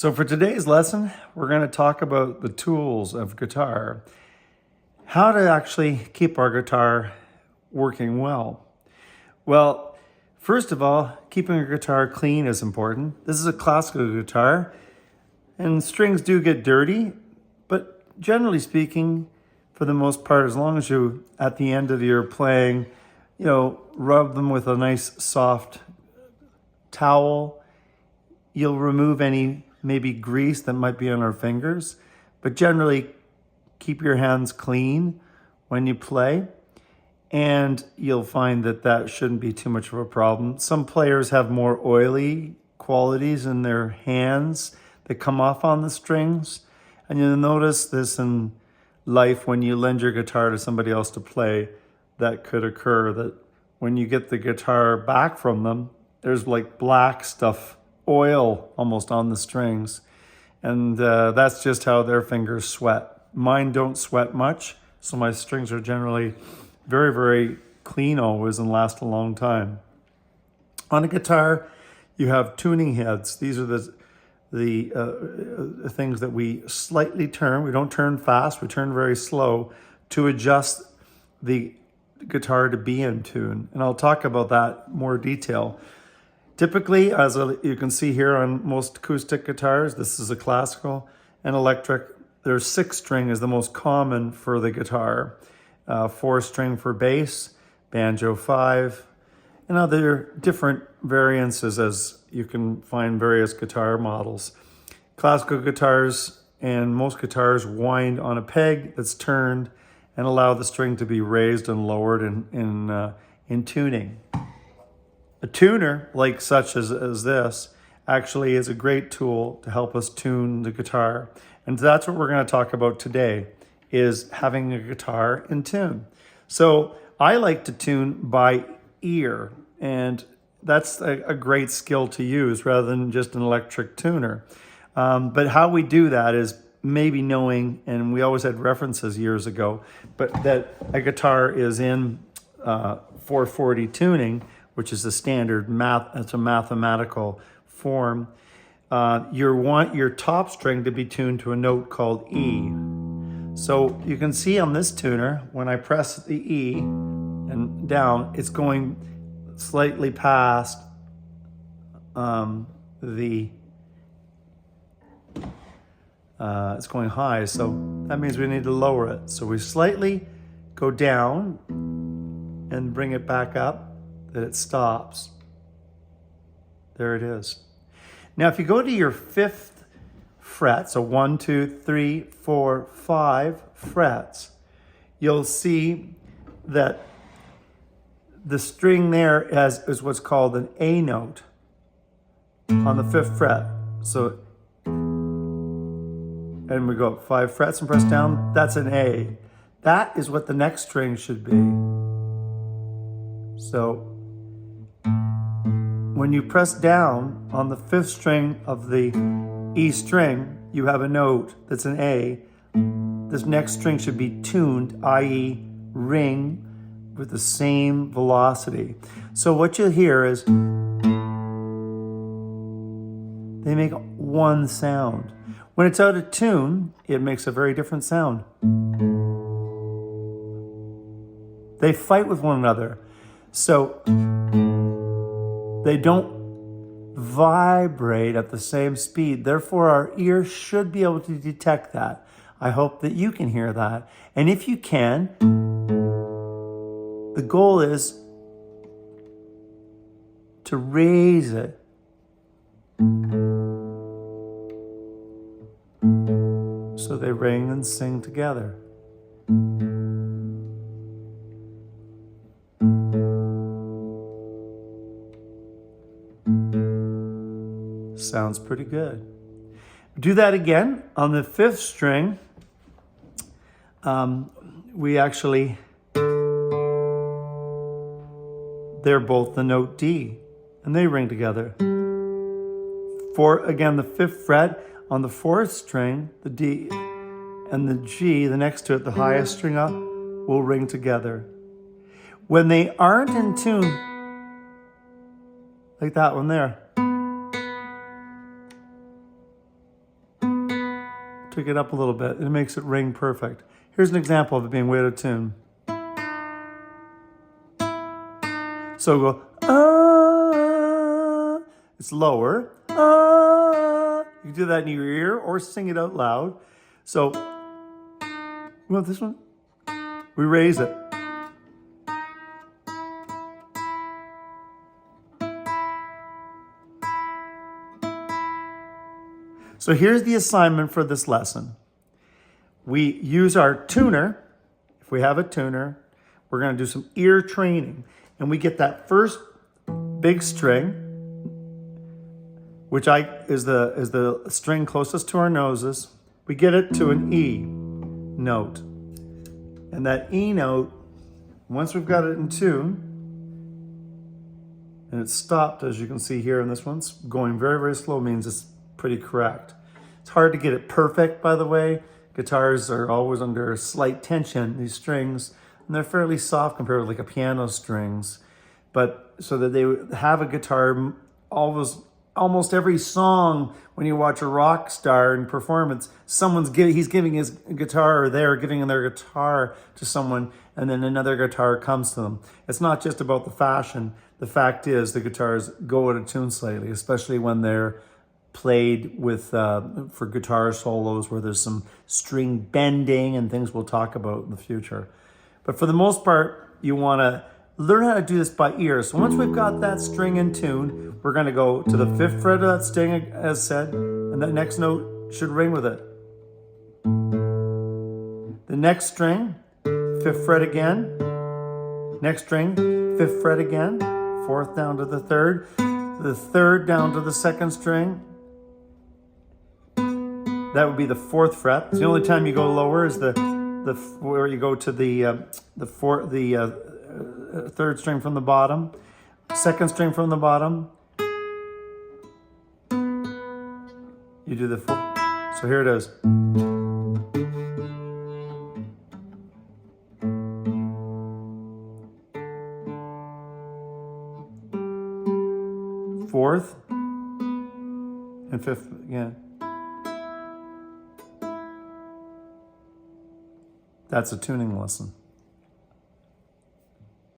So for today's lesson, we're going to talk about the tools of guitar, how to actually keep our guitar working well. Well, first of all, keeping your guitar clean is important. This is a classical guitar, and strings do get dirty, but generally speaking, for the most part, as long as you, at the end of your playing, rub them with a nice soft towel, you'll remove any maybe grease that might be on our fingers, but generally keep your hands clean when you play, and you'll find that that shouldn't be too much of a problem. Some players have more oily qualities in their hands that come off on the strings, and you'll notice this in life when you lend your guitar to somebody else to play. That could occur, that when you get the guitar back from them, there's like black stuff, oil almost on the strings, and that's just how their fingers sweat. Mine don't sweat much, so my strings are generally very, very clean always and last a long time. On a guitar, you have tuning heads. These are the things that we slightly turn. We don't turn fast, we turn very slow to adjust the guitar to be in tune. And I'll talk about that in more detail. Typically, as you can see here on most acoustic guitars, this is a classical and electric. There's 6-string is the most common for the guitar. 4-string for bass, banjo 5, and other different variances as you can find various guitar models. Classical guitars and most guitars wind on a peg that's turned and allow the string to be raised and lowered in tuning. A tuner, like such as this, actually is a great tool to help us tune the guitar. And that's what we're going to talk about today, is having a guitar in tune. So I like to tune by ear, and that's a great skill to use rather than just an electric tuner. But how we do that is maybe knowing, and we always had references years ago, but that a guitar is in 440 tuning, which is the standard it's a mathematical form. You want your top string to be tuned to a note called E. So you can see on this tuner, when I press the E and down, it's going slightly past it's going high, so that means we need to lower it. So we slightly go down and bring it back up, that it stops. There it is. Now, if you go to your 5th fret, so 1, 2, 3, 4, 5 frets, you'll see that the string there is what's called an A note on the 5th fret. So, and we go up 5 frets and press down, that's an A. That is what the next string should be. So, when you press down on the 5th string of the E string, you have a note that's an A. This next string should be tuned, i.e. ring, with the same velocity. So what you'll hear is they make one sound. When it's out of tune, it makes a very different sound. They fight with one another. So they don't vibrate at the same speed. Therefore, our ear should be able to detect that. I hope that you can hear that. And if you can, the goal is to raise it. So they ring and sing together. Sounds pretty good. Do that again on the 5th string. We actually, they're both the note D, and they ring together. Again, the 5th fret on the 4th string, the D and the G, the next to it, the highest string up, will ring together. When they aren't in tune, like that one there, to get up a little bit. It makes it ring perfect. Here's an example of it being way out of tune. So go, ah, it's lower, ah. You can do that in your ear or sing it out loud. So, you want this one? We raise it. So here's the assignment for this lesson. We use our tuner. If we have a tuner, we're going to do some ear training. And we get that first big string, which is the string closest to our noses. We get it to an E note. And that E note, once we've got it in tune, and it's stopped, as you can see here, and this one's going very, very slow, means it's pretty correct. It's hard to get it perfect, by the way. Guitars are always under slight tension, these strings, and they're fairly soft compared with like a piano strings. But so that they have a guitar, almost every song, when you watch a rock star in performance, he's giving his guitar, or they're giving their guitar to someone, and then another guitar comes to them. It's not just about the fashion. The fact is the guitars go out of tune slightly, especially when they're played with for guitar solos where there's some string bending and things we'll talk about in the future. But for the most part, you want to learn how to do this by ear. So once we've got that string in tune, we're going to go to the 5th fret of that string, as said, and that next note should ring with it. The next string, 5th fret again. Next string, 5th fret again. 4th down to the 3rd. The 3rd down to the 2nd string. That would be the 4th fret. The only time you go lower is where you go to the 3rd string from the bottom, 2nd string from the bottom. You do the 4th. So here it is. Fourth and 5th again. That's a tuning lesson.